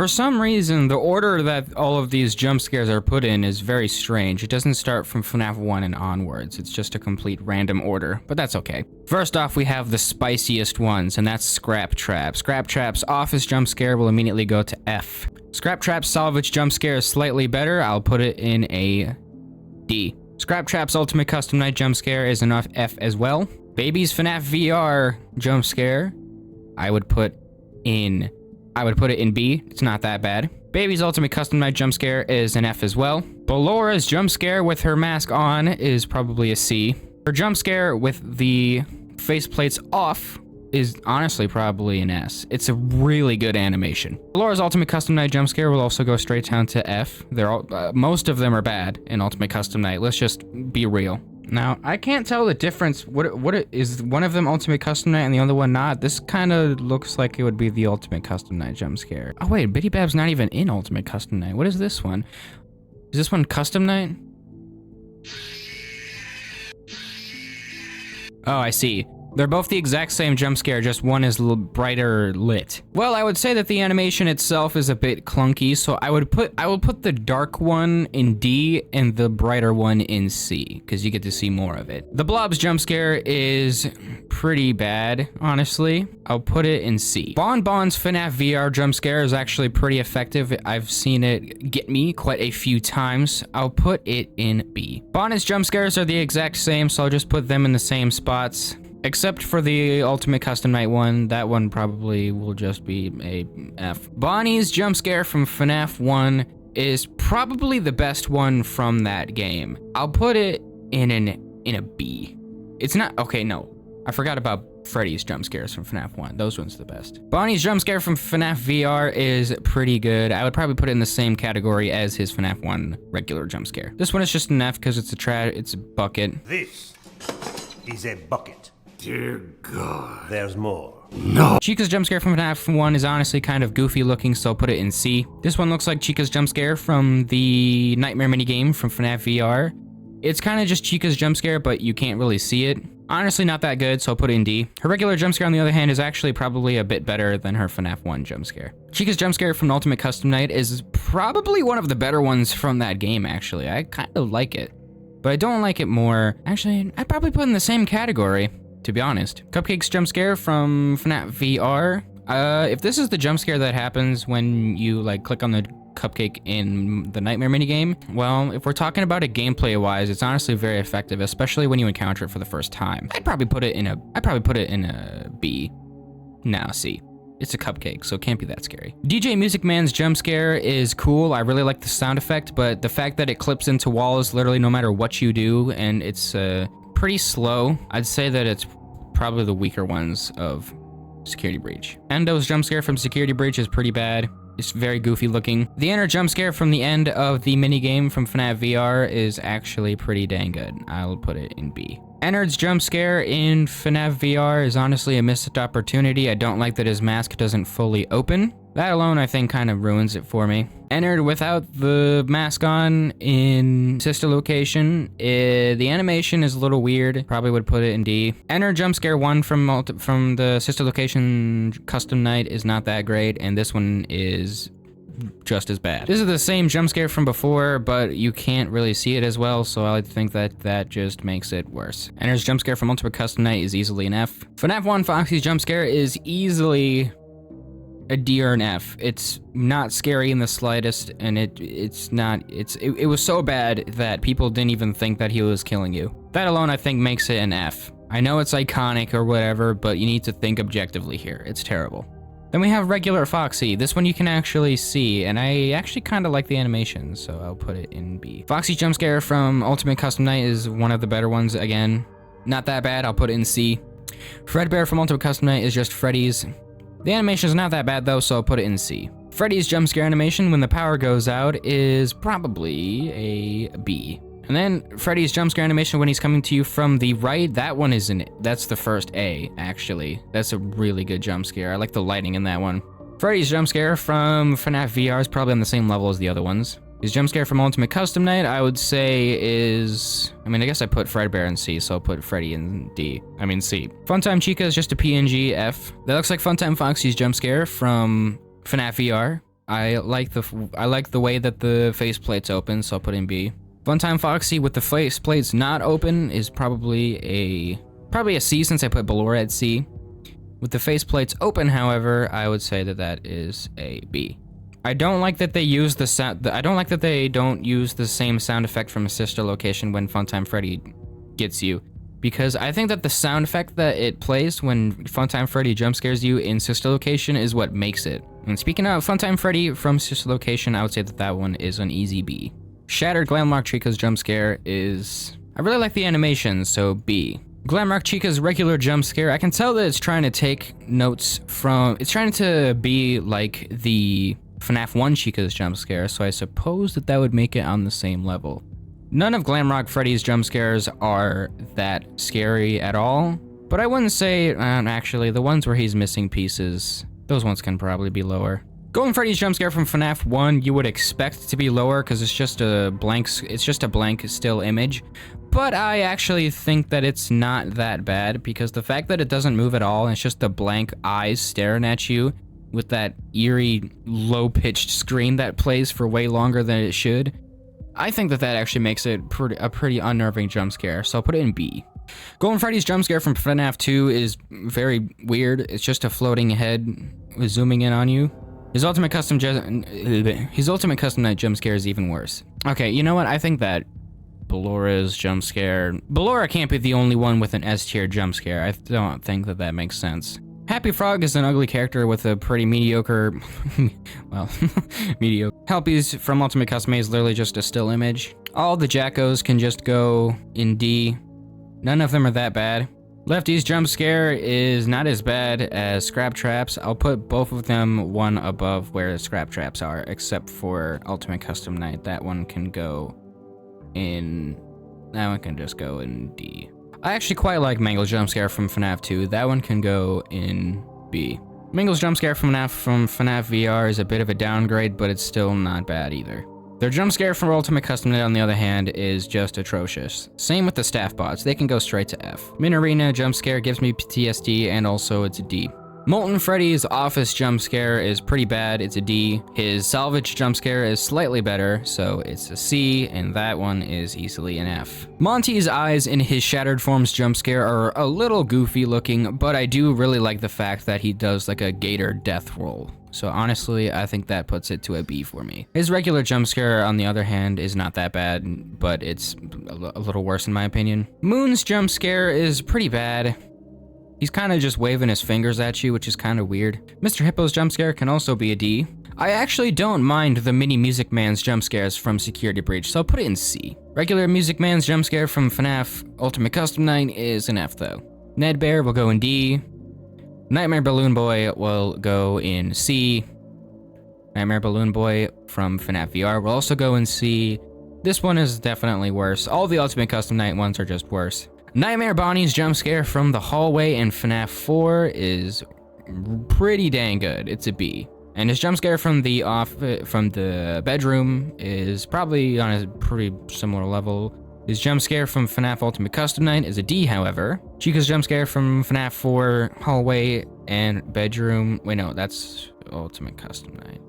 For some reason, the order that all of these jump scares are put in is very strange. It doesn't start from FNAF 1 and onwards. It's just a complete random order, but that's okay. First off, we have the spiciest ones, and that's Scrap Trap. Scrap Trap's office jump scare will immediately go to F. Scrap Trap's salvage jump scare is slightly better. I'll put it in a D. Scrap Trap's ultimate custom night jump scare is an F as well. Baby's FNAF VR jump scare, I would put it in B. It's not that bad. Baby's ultimate custom night jump scare is an F as well. Ballora's jump scare with her mask on is probably a C. Her jump scare with the faceplates off is honestly probably an S. It's a really good animation. Ballora's ultimate custom night jump scare will also go straight down to F. They're all, most of them are bad in ultimate custom night. Let's just be real. Now, I can't tell the difference. What is one of them ultimate custom night and the other one not? This kind of looks like it would be the ultimate custom night jump scare. Oh wait, Biddy Bab's not even in ultimate custom night. What is this one? Is this one custom night? Oh, I see. They're both the exact same jump scare, just one is a little brighter lit. Well, I would say that the animation itself is a bit clunky, so I will put the dark one in D and the brighter one in C, because you get to see more of it. The Blob's jump scare is pretty bad, honestly. I'll put it in C. Bon's FNAF VR jump scare is actually pretty effective. I've seen it get me quite a few times. I'll put it in B. Bon's jump scares are the exact same, so I'll just put them in the same spots. Except for the ultimate custom night one, that one probably will just be a F. Bonnie's jump scare from FNAF 1 is probably the best one from that game. I'll put it in a B. It's not, okay, no. I forgot about Freddy's jump scares from FNAF 1. Those ones are the best. Bonnie's jump scare from FNAF VR is pretty good. I would probably put it in the same category as his FNAF 1 regular jump scare. This one is just an F because it's a bucket. This is a bucket. Dear God. There's more. No. Chica's jump scare from FNAF 1 is honestly kind of goofy looking, so I'll put it in C. This one looks like Chica's jump scare from the Nightmare minigame from FNAF VR. It's kind of just Chica's jump scare, but you can't really see it. Honestly, not that good, so I'll put it in D. Her regular jump scare, on the other hand, is actually probably a bit better than her FNAF 1 jump scare. Chica's jump scare from Ultimate Custom Night is probably one of the better ones from that game, actually. I kind of like it, but I don't like it more. Actually, I'd probably put it in the same category, to be honest. Cupcake's jump scare from FNAF VR. If this is the jump scare that happens when you like click on the cupcake in the Nightmare minigame, well, if we're talking about it gameplay-wise, it's honestly very effective, especially when you encounter it for the first time. I'd probably put it in a B. No, C. It's a cupcake, so it can't be that scary. DJ Music Man's jump scare is cool. I really like the sound effect, but the fact that it clips into walls literally no matter what you do, and it's pretty slow. I'd say that it's probably the weaker ones of Security Breach. Endo's jump scare from Security Breach is pretty bad. It's very goofy looking. The inner jump scare from the end of the minigame from FNAF VR is actually pretty dang good. I'll put it in B. Ennard's jump scare in FNAF VR is honestly a missed opportunity. I don't like that his mask doesn't fully open. That alone, I think, kind of ruins it for me. Ennard without the mask on in Sister Location, the animation is a little weird. Probably would put it in D. Ennard jump scare 1 from the Sister Location custom night is not that great, and this one is just as bad. This is the same jump scare from before, but you can't really see it as well, so I think that just makes it worse. Ennard's jump scare from Ultimate Custom Night is easily an F. FNAF 1 Foxy's jump scare is easily a D or an F. It's not scary in the slightest, and it was so bad that people didn't even think that he was killing you. That alone, I think, makes it an F. I know it's iconic or whatever, but you need to think objectively here. It's terrible. Then we have regular Foxy. This one you can actually see, and I actually kind of like the animation, so I'll put it in B. Foxy's jump scare from Ultimate Custom Night is one of the better ones. Again, not that bad. I'll put it in C. Fredbear from Ultimate Custom Night is just Freddy's. The animation is not that bad though, so I'll put it in C. Freddy's jump scare animation when the power goes out is probably a B. And then Freddy's jump scare animation when he's coming to you from the right, that's the first A, actually. That's a really good jump scare. I like the lighting in that one. Freddy's jump scare from FNAF VR is probably on the same level as the other ones. His jump scare from Ultimate Custom Night, I would say is... I guess I put Fredbear in C, so I'll put Freddy in C. Funtime Chica is just a PNG F. That looks like Funtime Foxy's jump scare from FNAF VR. I like the way that the faceplate's open, so I'll put in B. Funtime Foxy with the faceplates not open is probably a C, since I put Ballora at C. With the faceplates open, however, I would say that is a B. I don't like that they use the sound. I don't like that they don't use the same sound effect from a sister location when Funtime Freddy gets you, because I think that the sound effect that it plays when Funtime Freddy jump scares you in sister location is what makes it. And speaking of Funtime Freddy from sister location, I would say that one is an easy B. Shattered Glamrock Chica's jump scare is, I really like the animation, so B. Glamrock Chica's regular jump scare, I can tell that it's trying to take notes from, it's trying to be like the FNAF 1 Chica's jump scare, so I suppose that would make it on the same level. None of Glamrock Freddy's jump scares are that scary at all, but I wouldn't say, actually, the ones where he's missing pieces, those ones can probably be lower. Golden Freddy's jump scare from FNAF 1 you would expect to be lower because it's just a blank still image, but I actually think that it's not that bad because the fact that it doesn't move at all and it's just the blank eyes staring at you with that eerie low-pitched scream that plays for way longer than it should, I think that actually makes it a pretty unnerving jump scare, so I'll put it in B. Golden Freddy's jump scare from FNAF 2 is very weird. It's just a floating head zooming in on you. His ultimate custom night jump scare is even worse. Okay, you know what? I think that Ballora's jump scare... Ballora can't be the only one with an S tier jump scare. I don't think that makes sense. Happy Frog is an ugly character with a pretty mediocre... well, mediocre. Helpies from Ultimate Custom is literally just a still image. All the Jackos can just go in D. None of them are that bad. Lefty's jump scare is not as bad as Scrap Traps. I'll put both of them one above where Scrap Traps are, except for Ultimate Custom Night. That one can just go in D. I actually quite like Mangle's jump scare from FNAF 2. That one can go in B. Mangle's jump scare from FNAF VR is a bit of a downgrade, but it's still not bad either. Their jump scare from Ultimate Custom Night, on the other hand, is just atrocious. Same with the staff bots, they can go straight to F. Min Arena jump scare gives me PTSD, and also it's a D. Molten Freddy's office jump scare is pretty bad, it's a D. His salvage jump scare is slightly better, so it's a C, and that one is easily an F. Monty's eyes in his Shattered Forms jump scare are a little goofy looking, but I do really like the fact that he does like a gator death roll. So honestly, I think that puts it to a B for me. His regular jump scare, on the other hand, is not that bad, but it's a little worse in my opinion. Moon's jump scare is pretty bad. He's kind of just waving his fingers at you, which is kind of weird. Mr. Hippo's jump scare can also be a D. I actually don't mind the Mini Music Man's jump scares from Security Breach, so I'll put it in C. Regular Music Man's jump scare from FNAF Ultimate Custom Night is an F though. Ned Bear will go in D. Nightmare Balloon Boy will go in C. Nightmare Balloon Boy from FNAF VR will also go in C. This one is definitely worse. All the Ultimate Custom Night ones are just worse. Nightmare Bonnie's jump scare from the hallway in FNAF 4 is pretty dang good. It's a B. And his jump scare from the bedroom is probably on a pretty similar level. His jump scare from FNAF Ultimate Custom Night is a D, however. Chica's jump scare from FNAF 4 hallway and bedroom. Wait, no, that's Ultimate Custom Night.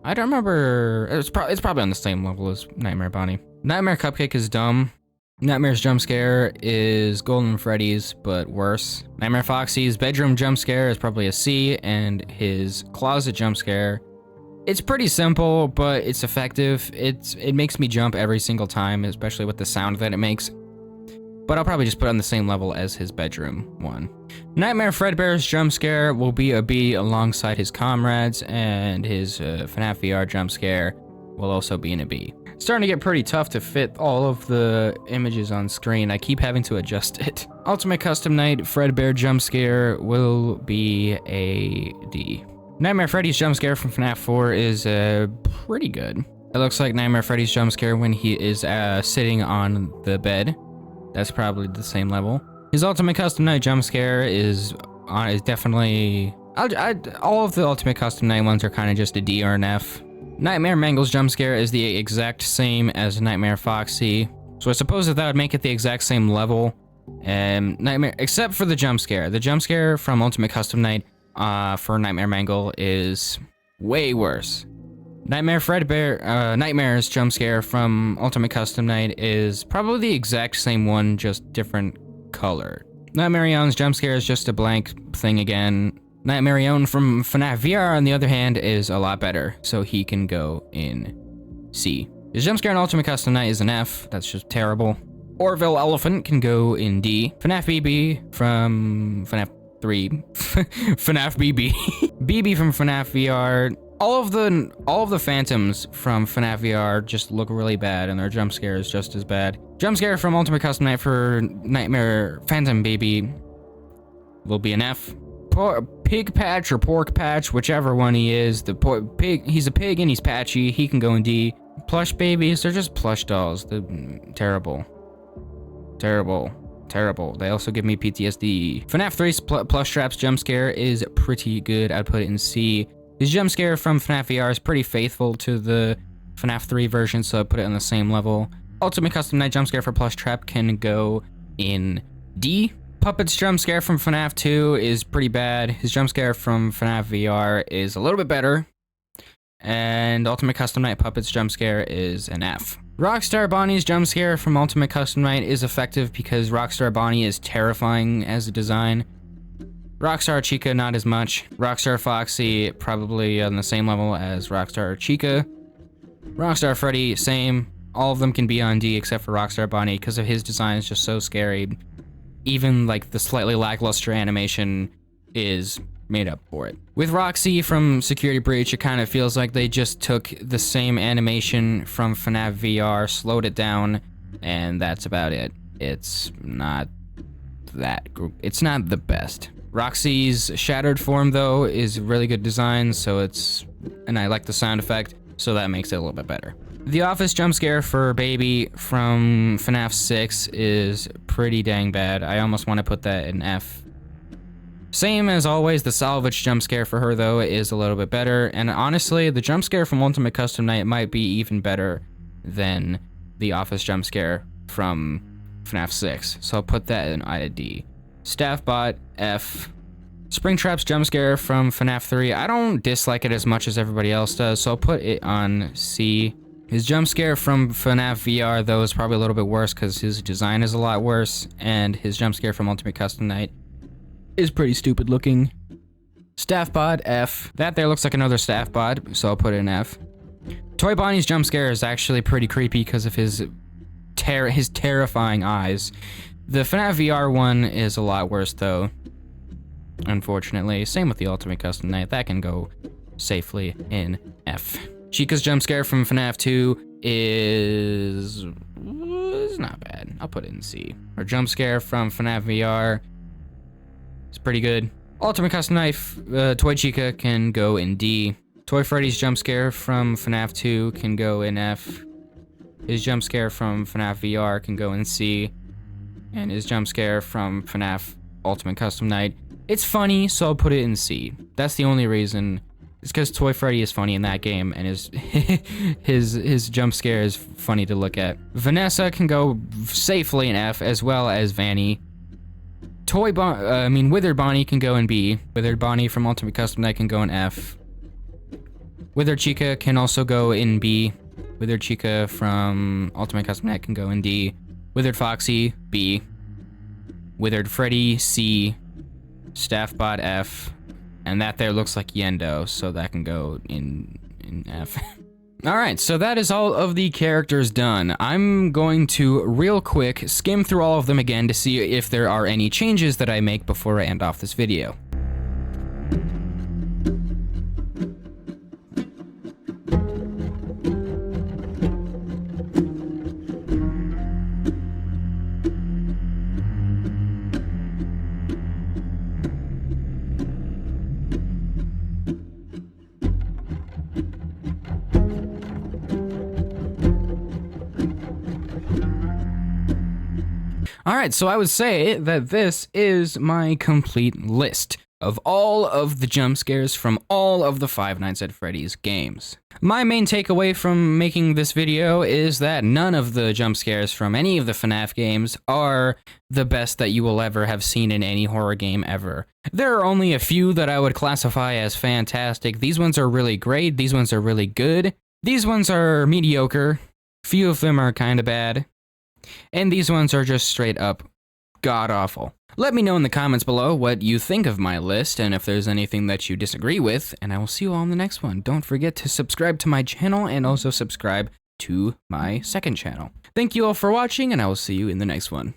I don't remember. It's probably on the same level as Nightmare Bonnie. Nightmare Cupcake is dumb. Nightmare's jump scare is Golden Freddy's, but worse. Nightmare Foxy's bedroom jump scare is probably a C, and his closet jump scare, it's pretty simple, but it's effective. It makes me jump every single time, especially with the sound that it makes. But I'll probably just put it on the same level as his bedroom one. Nightmare Fredbear's jump scare will be a B alongside his comrades, and his FNAF VR jump scare will also be in a B. It's starting to get pretty tough to fit all of the images on screen. I keep having to adjust it. Ultimate Custom Night Fredbear jump scare will be a D. Nightmare Freddy's jump scare from FNAF 4 is pretty good. It looks like Nightmare Freddy's jump scare when he is sitting on the bed. That's probably the same level. His Ultimate Custom Night jump scare is definitely... all of the Ultimate Custom Night ones are kind of just a D or an F. Nightmare Mangle's jump scare is the exact same as Nightmare Foxy, so I suppose that would make it the exact same level. Nightmare, except for the jump scare. The jump scare from Ultimate Custom Night for Nightmare Mangle is way worse. Nightmare's jump scare from Ultimate Custom Night is probably the exact same one, just different color. Nightmareon's jump scare is just a blank thing again. Nightmareon from FNAF VR, on the other hand, is a lot better, so he can go in C. His jump scare in Ultimate Custom Night is an F. That's just terrible. Orville Elephant can go in D. FNAF BB from FNAF 3. FNAF BB. BB from FNAF VR. All of the phantoms from FNAF VR just look really bad, and their jump scare is just as bad. Jump scare from Ultimate Custom Night for Nightmare Phantom Baby will be an F. Pig Patch or Pork Patch, whichever one he is. Pig, he's a pig and he's patchy. He can go in D. Plush babies, they're just plush dolls. They're terrible. Terrible. Terrible. They also give me PTSD. FNAF 3's Plush Traps jump scare is pretty good. I'd put it in C. His jump scare from FNAF VR is pretty faithful to the FNAF 3 version, so I'd put it on the same level. Ultimate Custom Night jump scare for Plush Trap can go in D. Puppet's jump scare from FNAF 2 is pretty bad. His jump scare from FNAF VR is a little bit better. And Ultimate Custom Night Puppet's jump scare is an F. Rockstar Bonnie's jump scare from Ultimate Custom Night is effective because Rockstar Bonnie is terrifying as a design. Rockstar Chica, not as much. Rockstar Foxy, probably on the same level as Rockstar Chica. Rockstar Freddy, same. All of them can be on D except for Rockstar Bonnie because of his design is just so scary. Even like the slightly lackluster animation is made up for it. With Roxy from Security Breach, it kind of feels like they just took the same animation from FNAF VR, slowed it down, and that's about it. It's not it's not the best. Roxy's Shattered form, though, is really good design, and I like the sound effect, so that makes it a little bit better. The Office jump scare for Baby from FNAF 6 is pretty dang bad. I almost want to put that in F. Same as always, the Salvage jump scare for her, though, is a little bit better, and honestly, the jump scare from Ultimate Custom Night might be even better than the Office jump scare from FNAF 6, so I'll put that in I D. Staffbot, F. Springtrap's jump scare from FNAF 3, I don't dislike it as much as everybody else does, so I'll put it on C. His jump scare from FNAF VR, though, is probably a little bit worse because his design is a lot worse, and his jump scare from Ultimate Custom Night is pretty stupid looking. Staffbot, F. That there looks like another Staffbot, so I'll put it in F. Toy Bonnie's jump scare is actually pretty creepy because of his terrifying eyes. The FNAF VR one is a lot worse, though, unfortunately. Same with the Ultimate Custom Night. That can go safely in F. Chica's jump scare from FNAF 2 is not bad. I'll put it in C. Her jump scare from FNAF VR is pretty good. Ultimate Custom Night Toy Chica can go in D. Toy Freddy's jump scare from FNAF 2 can go in F. His jump scare from FNAF VR can go in C. And his jump scare from FNAF Ultimate Custom Night, it's funny, so I'll put it in C. That's the only reason. It's because Toy Freddy is funny in that game, and his jump scare is funny to look at. Vanessa can go safely in F, as well as Vanny. Withered Bonnie can go in B. Withered Bonnie from Ultimate Custom Night can go in F. Withered Chica can also go in B. Withered Chica from Ultimate Custom Night can go in D. Withered Foxy, B. Withered Freddy, C. Staffbot, F. And that there looks like Yendo, so that can go in F. Alright, so that is all of the characters done. I'm going to, real quick, skim through all of them again to see if there are any changes that I make before I end off this video. Alright, so I would say that this is my complete list. of all of the jump scares from all of the Five Nights at Freddy's games. My main takeaway from making this video is that none of the jump scares from any of the FNAF games are the best that you will ever have seen in any horror game ever. There are only a few that I would classify as fantastic. These ones are really great, these ones are really good, these ones are mediocre, few of them are kinda bad, and these ones are just straight up god-awful. Let me know in the comments below what you think of my list and if there's anything that you disagree with, and I will see you all in the next one. Don't forget to subscribe to my channel and also subscribe to my second channel. Thank you all for watching, and I will see you in the next one.